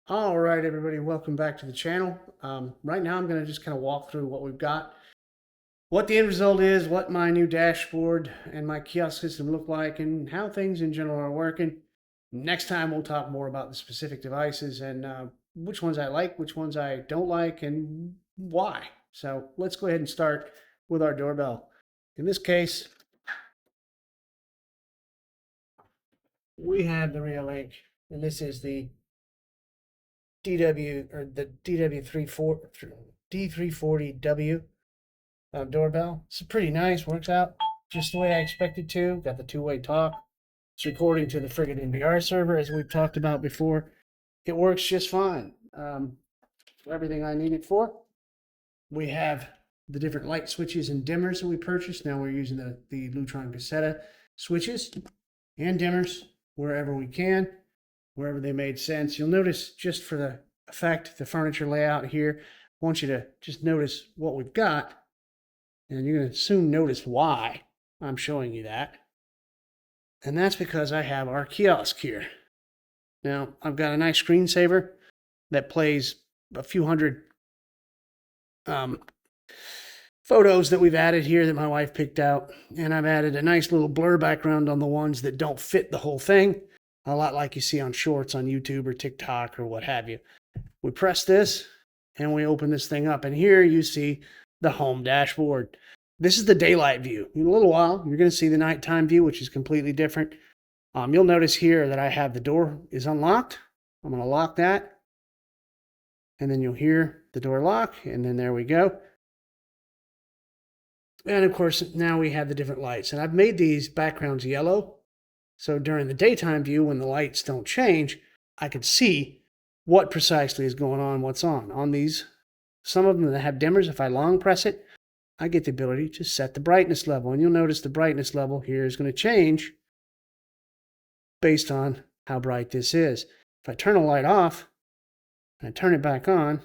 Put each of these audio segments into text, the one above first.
All right, everybody, welcome back to the channel. Right now, I'm going to just kind of walk through what we've got, what the end result is, what my new dashboard and my kiosk system look like, and how things in general are working. Next time, we'll talk more about the specific devices and which ones I like, which ones I don't like, and why. So let's go ahead and start with our doorbell. In this case, we have the Reolink, and this is the DW or the D340W doorbell. It's pretty nice, works out just the way I expected to. Got the two-way talk. It's recording to the friggin' NVR server, as we've talked about before. It works just fine. Everything I need it for. We have the different light switches and dimmers that we purchased. Now we're using the Lutron Cassetta switches and dimmers wherever we can, wherever they made sense. You'll notice, just for the effect, the furniture layout here, I want you to just notice what we've got, and you're going to soon notice why I'm showing you that. And that's because I have our kiosk here. Now, I've got a nice screensaver that plays a few hundred photos that we've added here that my wife picked out. And I've added a nice little blur background on the ones that don't fit the whole thing, a lot like you see on shorts on YouTube or TikTok or what have you. We press this and we open this thing up, and here you see the home dashboard. This is the daylight view. In a little while, you're going to see the nighttime view, which is completely different. You'll notice here that I have the door is unlocked. I'm going to lock that, and then you'll hear the door lock, and then there we go. And of course, now we have the different lights, and I've made these backgrounds yellow. So during the daytime view, when the lights don't change, I can see what precisely is going on, what's on. On these, some of them that have dimmers, if I long press it, I get the ability to set the brightness level. And you'll notice the brightness level here is going to change based on how bright this is. If I turn a light off and I turn it back on,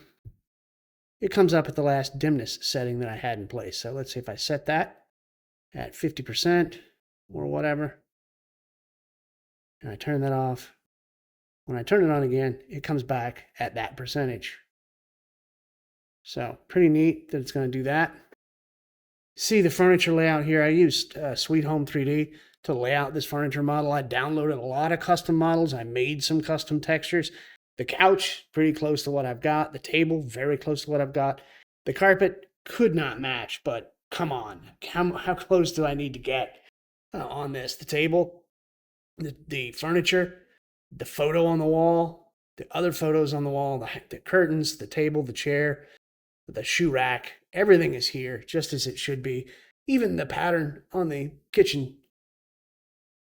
it comes up at the last dimness setting that I had in place. So let's say if I set that at 50% or whatever, and I turn that off, when I turn it on again, it comes back at that percentage. So pretty neat that it's going to do that. See the furniture layout here. I used Sweet Home 3D to lay out this furniture model. I downloaded a lot of custom models. I made some custom textures. The couch, pretty close to what I've got. The table, very close to what I've got. The carpet could not match, but come on. How close do I need to get on this? The table, the furniture, the photo on the wall, the other photos on the wall, the curtains, the table, the chair, the shoe rack, everything is here just as it should be. Even the pattern on the kitchen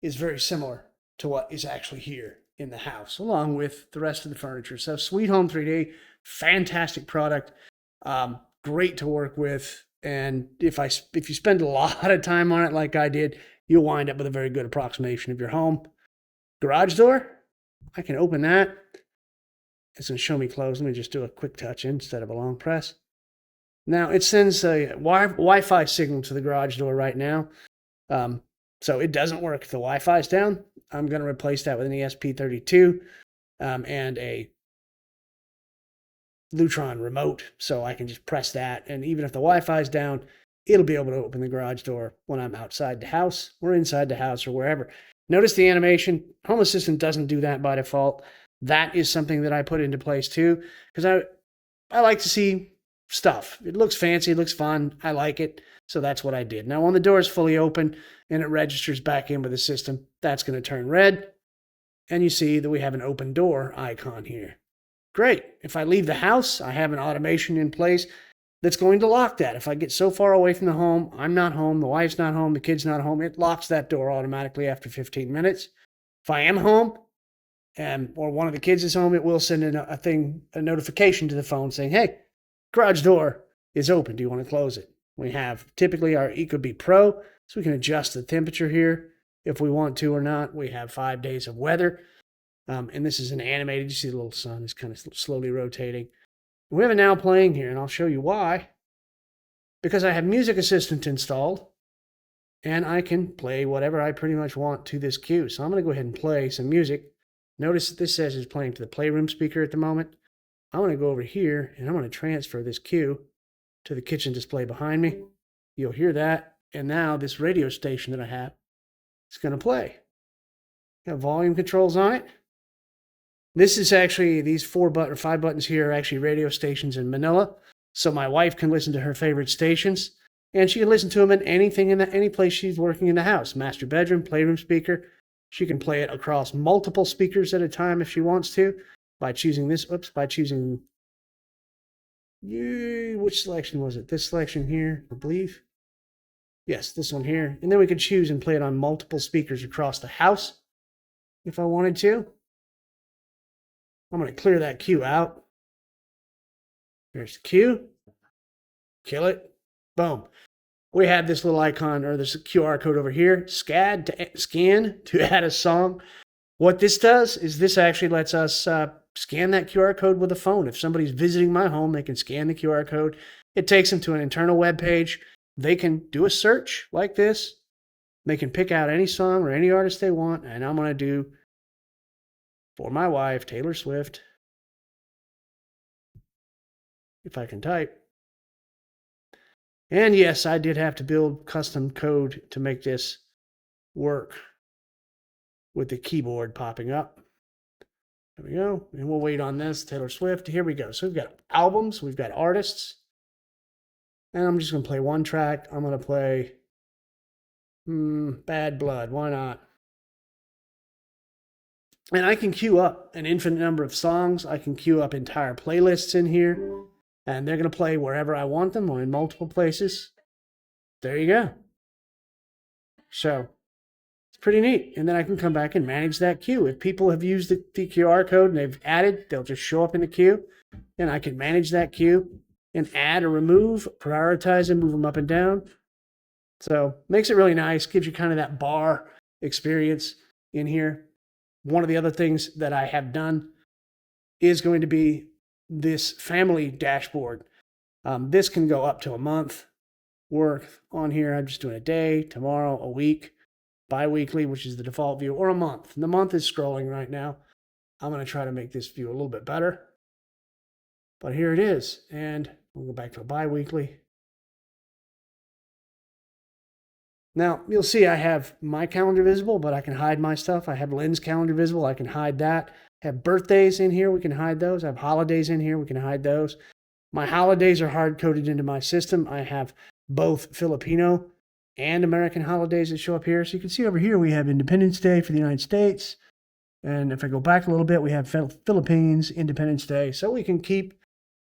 is very similar to what is actually here in the house, along with the rest of the furniture. So Sweet Home 3D, fantastic product, great to work with. And if you spend a lot of time on it like I did, you'll wind up with a very good approximation of your home. Garage door, I can open that. It's going to show me closed. Let me just do a quick touch instead of a long press. Now, it sends a Wi-Fi signal to the garage door right now. So it doesn't work if the Wi-Fi is down. I'm going to replace that with an ESP32 and a Lutron remote. So I can just press that. And even if the Wi-Fi is down, it'll be able to open the garage door when I'm outside the house or inside the house or wherever. Notice the animation. Home Assistant doesn't do that by default. That is something that I put into place too, because I like to see stuff. It looks fancy, it looks fun, I like it, so that's what I did. Now when the door is fully open and it registers back in with the system, that's going to turn red, and you see that we have an open door icon here. Great. If I leave the house, I have an automation in place that's going to lock that. If I get so far away from the home, I'm not home, the wife's not home, the kid's not home, it locks that door automatically after 15 minutes. If I am home, or one of the kids is home, it will send a notification to the phone saying, hey, garage door is open. Do you want to close it? We have typically our Ecobee Pro, so we can adjust the temperature here if we want to or not. We have 5 days of weather. And this is an animated. You see the little sun is kind of slowly rotating. We have it now playing here, and I'll show you why. Because I have Music Assistant installed, and I can play whatever I pretty much want to this cue. So I'm going to go ahead and play some music. Notice that this says it's playing to the playroom speaker at the moment. I'm going to go over here and I'm going to transfer this cue to the kitchen display behind me. You'll hear that. And now this radio station that I have is going to play. Got volume controls on it. This is actually, these 5 buttons here are actually radio stations in Manila. So my wife can listen to her favorite stations. And she can listen to them in any place she's working in the house. Master bedroom, playroom speaker. She can play it across multiple speakers at a time if she wants to. By choosing this, which selection was it? This selection here, I believe. Yes, this one here. And then we could choose and play it on multiple speakers across the house if I wanted to. I'm going to clear that cue out. There's the cue. Kill it. Boom. We have this little icon or this QR code over here. Scan to add a song. What this does is this actually lets us scan that QR code with a phone. If somebody's visiting my home, they can scan the QR code. It takes them to an internal web page. They can do a search like this. They can pick out any song or any artist they want. And I'm going to do, for my wife, Taylor Swift. If I can type. And yes, I did have to build custom code to make this work with the keyboard popping up. There we go. And we'll wait on this. Taylor Swift. Here we go. So we've got albums. We've got artists. And I'm just going to play one track. I'm going to play Bad Blood. Why not? And I can queue up an infinite number of songs. I can queue up entire playlists in here. And they're going to play wherever I want them or in multiple places. There you go. So it's pretty neat. And then I can come back and manage that queue. If people have used the QR code and they've added, they'll just show up in the queue. And I can manage that queue and add or remove, prioritize and move them up and down. So makes it really nice. Gives you kind of that bar experience in here. One of the other things that I have done is going to be this family dashboard. This can go up to a month worth on here. I'm just doing a day, tomorrow, a week, bi-weekly, which is the default view, or a month. The month is scrolling right now. I'm going to try to make this view a little bit better. But here it is. And we'll go back to a bi-weekly. Now, you'll see I have my calendar visible, but I can hide my stuff. I have Lynn's calendar visible. I can hide that. I have birthdays in here. We can hide those. I have holidays in here. We can hide those. My holidays are hard-coded into my system. I have both Filipino and American holidays that show up here. So you can see over here we have Independence Day for the United States. And if I go back a little bit, we have Philippines, Independence Day. So we can keep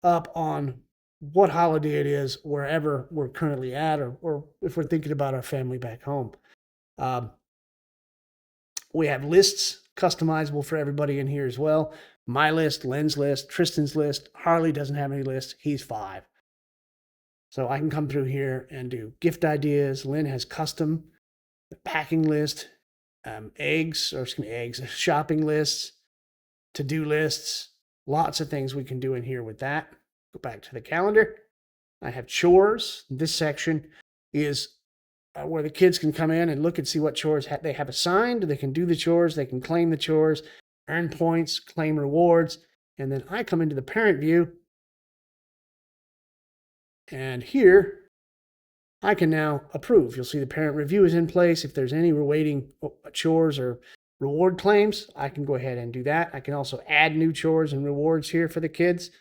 up on what holiday it is wherever we're currently at, or if we're thinking about our family back home. We have lists customizable for everybody in here as well. My list, Lynn's list, Tristan's list. Harley doesn't have any lists. He's 5. So I can come through here and do gift ideas. Lynn has custom packing list, shopping lists, to-do lists, lots of things we can do in here with that. Go back to the calendar. I have chores. This section is where the kids can come in and look and see what chores they have assigned. They can do the chores. They can claim the chores, earn points, claim rewards. And then I come into the parent view. And here, I can now approve. You'll see the parent review is in place. If there's any awaiting chores or reward claims, I can go ahead and do that. I can also add new chores and rewards here for the kids.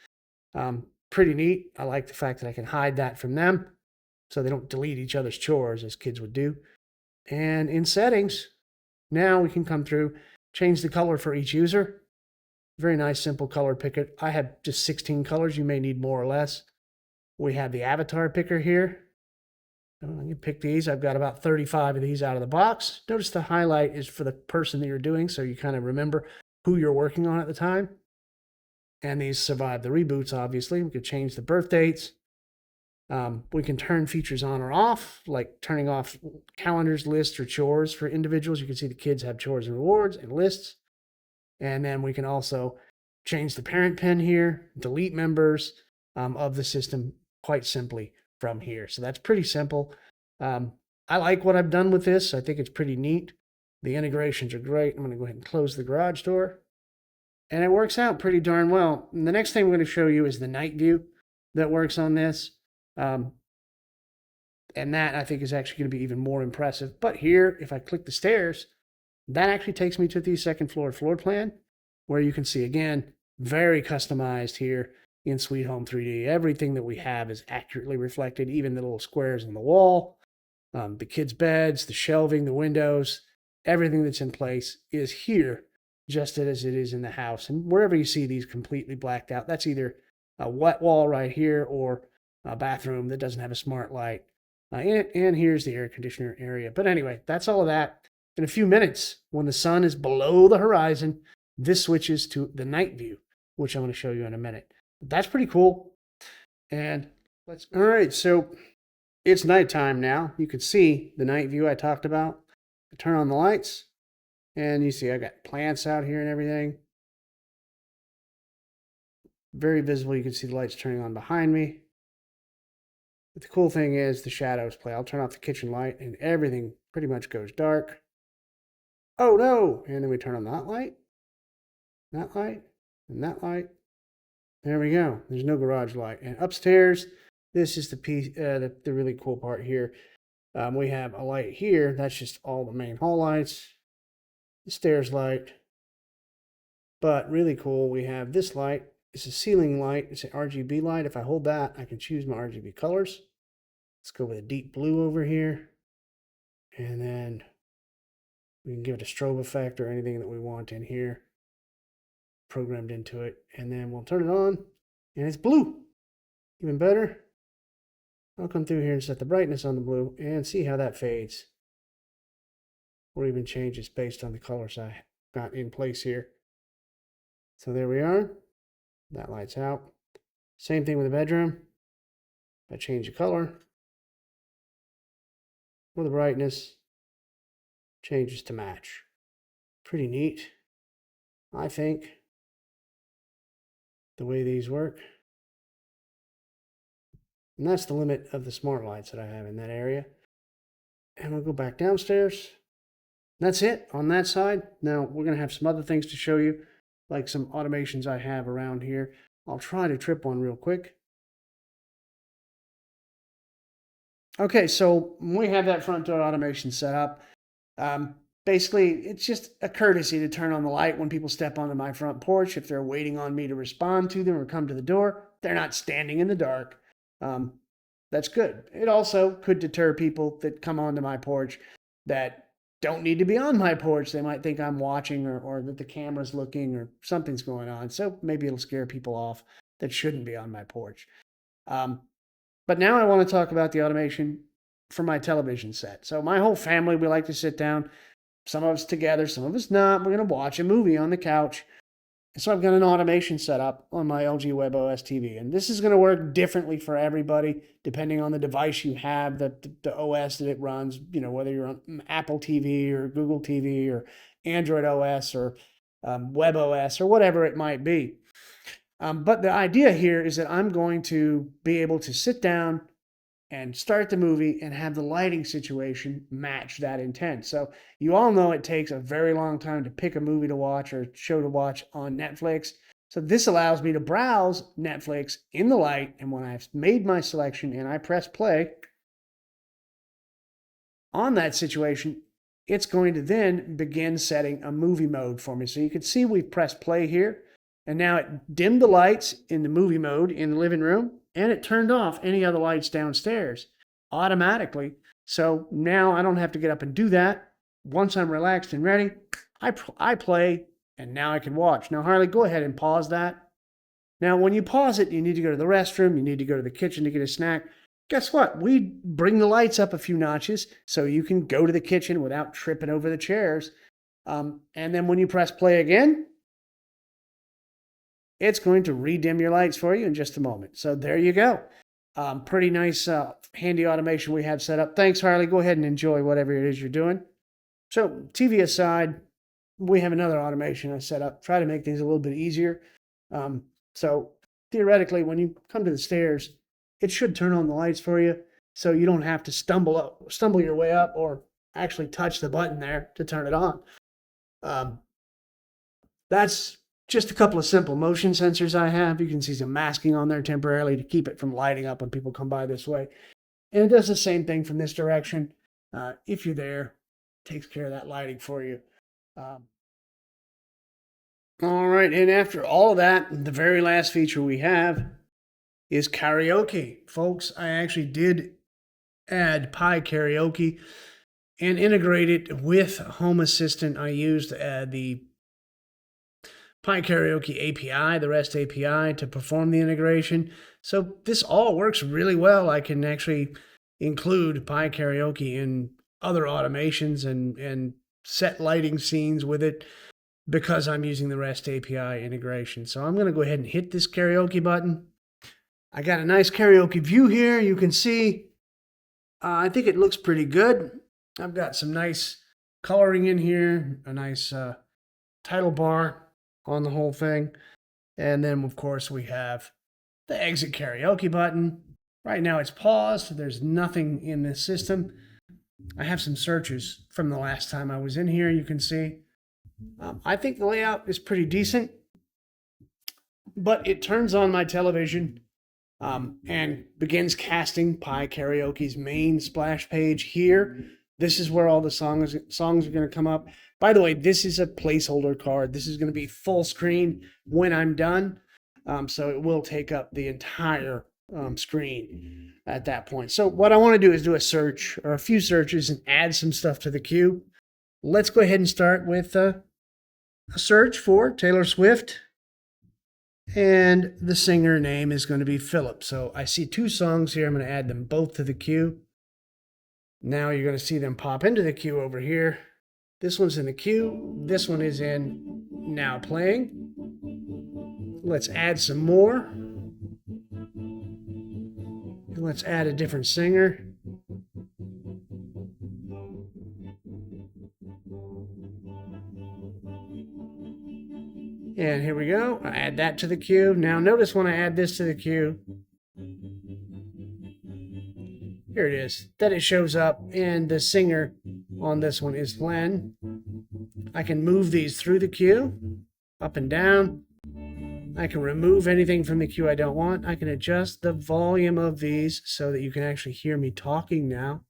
Pretty neat. I like the fact that I can hide that from them so they don't delete each other's chores as kids would do. And in settings, now we can come through, change the color for each user. Very nice, simple color picker. I have just 16 colors. You may need more or less. We have the avatar picker here. I'm going to pick these. I've got about 35 of these out of the box. Notice the highlight is for the person that you're doing, so you kind of remember who you're working on at the time. And these survive the reboots, obviously. We could change the birth dates. We can turn features on or off, like turning off calendars, lists, or chores for individuals. You can see the kids have chores and rewards and lists. And then we can also change the parent pin here, delete members of the system quite simply from here. So that's pretty simple. I like what I've done with this. I think it's pretty neat. The integrations are great. I'm going to go ahead and close the garage door. And it works out pretty darn well. And the next thing I'm going to show you is the night view that works on this. Um, and that I think is actually going to be even more impressive. But here, if I click the stairs, that actually takes me to the second floor plan, where you can see again, very customized here in Sweet Home 3D. Everything that we have is accurately reflected, even the little squares in the wall, the kids' beds, the shelving, the windows, everything that's in place is here just as it is in the house. And wherever you see these completely blacked out, that's either a wet wall right here or a bathroom that doesn't have a smart light in it. And here's the air conditioner area. But anyway, that's all of that. In a few minutes, when the sun is below the horizon, this switches to the night view, which I'm going to show you in a minute. That's pretty cool. And all right, so it's nighttime now. You can see the night view I talked about. I turn on the lights, and you see I got plants out here and everything. Very visible. You can see the lights turning on behind me. But the cool thing is the shadows play. I'll turn off the kitchen light, and everything pretty much goes dark. Oh no! And then we turn on that light, and that light. There we go. There's no garage light. And upstairs, this is the piece, the really cool part here. We have a light here. That's just all the main hall lights. The stairs light. But really cool, we have this light. It's a ceiling light. It's an RGB light. If I hold that, I can choose my RGB colors. Let's go with a deep blue over here. And then we can give it a strobe effect or anything that we want in here programmed into it. And then we'll turn it on and it's blue. Even better. I'll come through here and set the brightness on the blue and see how that fades. Or even changes based on the colors I got in place here. So there we are. That light's out. Same thing with the bedroom. I change the color or the brightness, changes to match. Pretty neat, I think, the way these work. And that's the limit of the smart lights that I have in that area. And we'll go back downstairs. That's it on that side. Now we're going to have some other things to show you, like some automations I have around here. I'll try to trip one real quick. Okay, so we have that front door automation set up. Basically, it's just a courtesy to turn on the light when people step onto my front porch. If they're waiting on me to respond to them or come to the door, they're not standing in the dark. That's good. It also could deter people that come onto my porch that don't need to be on my porch. They might think I'm watching or that the camera's looking or something's going on. So maybe it'll scare people off that shouldn't be on my porch. But now I want to talk about the automation for my television set. So my whole family, we like to sit down, some of us together, some of us not. We're going to watch a movie on the couch. So I've got an automation set up on my LG WebOS TV. And this is going to work differently for everybody, depending on the device you have, the OS that it runs, whether you're on Apple TV or Google TV or Android OS or WebOS or whatever it might be. But the idea here is that I'm going to be able to sit down and start the movie and have the lighting situation match that intent. So you all know it takes a very long time to pick a movie to watch or show to watch on Netflix. So this allows me to browse Netflix in the light. And when I've made my selection and I press play on that situation, it's going to then begin setting a movie mode for me. So you can see we've pressed play here. And now it dimmed the lights in the movie mode in the living room, and it turned off any other lights downstairs automatically. So now I don't have to get up and do that. Once I'm relaxed and ready, I play, and now I can watch. Now, Harley, go ahead and pause that. Now, when you pause it, you need to go to the restroom. You need to go to the kitchen to get a snack. Guess what? We bring the lights up a few notches so you can go to the kitchen without tripping over the chairs. And then when you press play again, it's going to redim your lights for you in just a moment. So there you go. Pretty nice, handy automation we have set up. Thanks, Harley. Go ahead and enjoy whatever it is you're doing. So TV aside, we have another automation I set up. Try to make things a little bit easier. So theoretically, when you come to the stairs, it should turn on the lights for you, so you don't have to stumble your way up or actually touch the button there to turn it on. That's Just a couple of simple motion sensors I have. You can see some masking on there temporarily to keep it from lighting up when people come by this way. And it does the same thing from this direction. If you're there, it takes care of that lighting for you. Um, all right, and after all of that, the very last feature we have is karaoke. Folks, I actually did add Pi Karaoke and integrate it with Home Assistant. I used the Pi Karaoke API, the REST API, to perform the integration. So this all works really well. I can actually include Pi Karaoke in other automations and set lighting scenes with it because I'm using the REST API integration. So I'm going to go ahead and hit this karaoke button. I got a nice karaoke view here. You can see, I think it looks pretty good. I've got some nice coloring in here, a nice title bar on the whole thing. And then, of course, we have the exit karaoke button. Right now it's paused. There's nothing in this system. I have some searches from the last time I was in here, you can see. I think the layout is pretty decent, but it turns on my television and begins casting Pi Karaoke's main splash page here. This is where all the songs are going to come up. By the way, this is a placeholder card. This is going to be full screen when I'm done. So it will take up the entire screen at that point. So what I want to do is do a search or a few searches and add some stuff to the queue. Let's go ahead and start with a search for Taylor Swift. And the singer name is going to be Philip. So I see two songs here. I'm going to add them both to the queue. Now you're going to see them pop into the queue over here. This one's in the queue. This one is in now playing. Let's add some more. Let's add a different singer. And here we go. I add that to the queue. Now notice when I add this to the queue, here it is, that it shows up, and the singer on this one is Glenn. I can move these through the queue, up and down. I can remove anything from the queue I don't want. I can adjust the volume of these so that you can actually hear me talking now.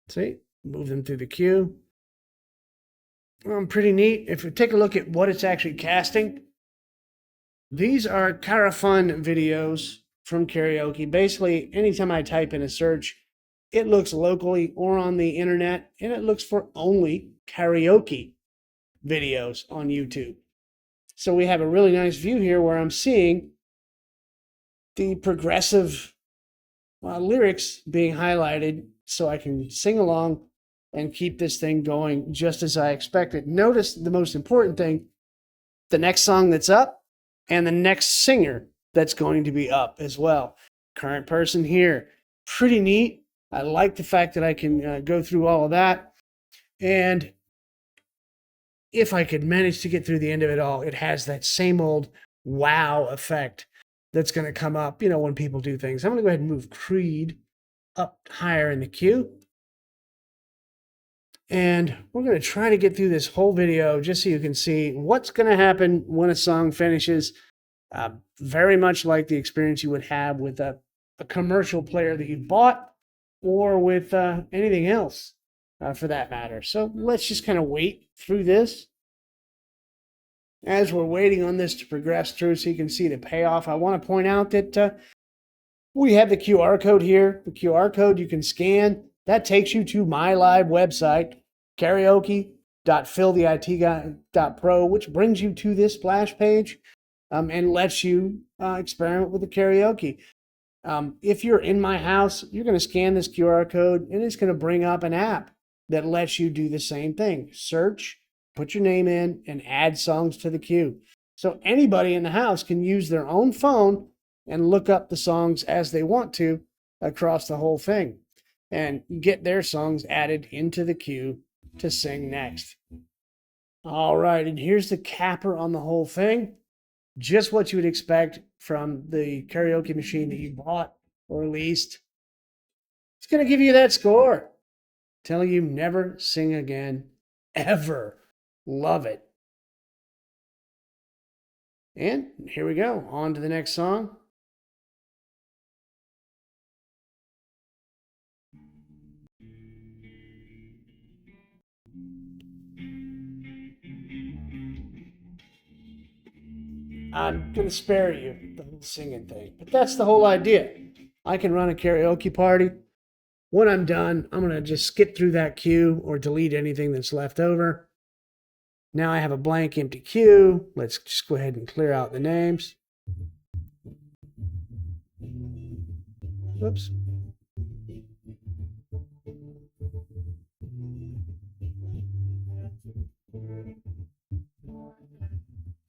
See, move them through the queue. Pretty neat. If you take a look at what it's actually casting, these are Karafun videos from karaoke. Basically, anytime I type in a search, it looks locally or on the internet, and it looks for only karaoke videos on YouTube. So we have a really nice view here where I'm seeing the progressive lyrics being highlighted so I can sing along and keep this thing going just as I expected. Notice the most important thing, the next song that's up and the next singer that's going to be up as well. Current person here. Pretty neat. I like the fact that I can go through all of that. And if I could manage to get through the end of it all, it has that same old wow effect that's going to come up, you know, when people do things. I'm going to go ahead and move Creed up higher in the queue. And we're going to try to get through this whole video just so you can see what's going to happen when a song finishes. Very much like the experience you would have with a commercial player that you bought or with anything else for that matter. So let's just kind of wait through this. As we're waiting on this to progress through so you can see the payoff, I want to point out that we have the QR code here. The QR code you can scan. That takes you to my live website, karaoke.philtheitguy.pro, which brings you to this splash page and lets you experiment with the karaoke. If you're in my house, you're going to scan this QR code, and it's going to bring up an app that lets you do the same thing. Search, put your name in, and add songs to the queue. So anybody in the house can use their own phone and look up the songs as they want to across the whole thing and get their songs added into the queue to sing next. All right, and here's the capper on the whole thing. Just what you would expect from the karaoke machine that you bought or leased. It's going to give you that score, telling you never sing again, ever. Love it. And here we go. On to the next song. I'm going to spare you the whole singing thing, but that's the whole idea. I can run a karaoke party. When I'm done, I'm going to just skip through that queue or delete anything that's left over. Now I have a blank empty queue. Let's just go ahead and clear out the names. Whoops.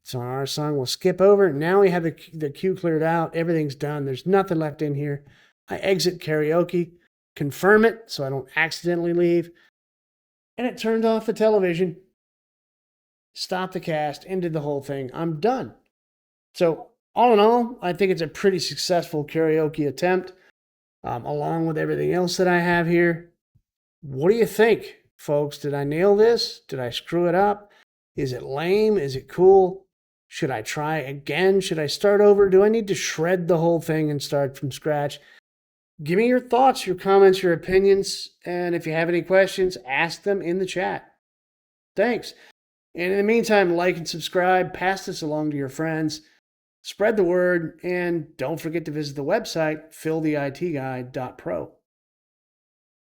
So our song will skip over. Now we have the queue cleared out. Everything's done. There's nothing left in here. I exit karaoke, confirm it so I don't accidentally leave, and it turned off the television. Stop the cast, ended the whole thing. I'm done. So all in all, I think it's a pretty successful karaoke attempt, along with everything else that I have here. What do you think, folks? Did I nail this? Did I screw it up? Is it lame? Is it cool? Should I try again? Should I start over? Do I need to shred the whole thing and start from scratch? Give me your thoughts, your comments, your opinions, and if you have any questions, ask them in the chat. Thanks. And in the meantime, like and subscribe, pass this along to your friends, spread the word, and don't forget to visit the website, philtheitguy.pro.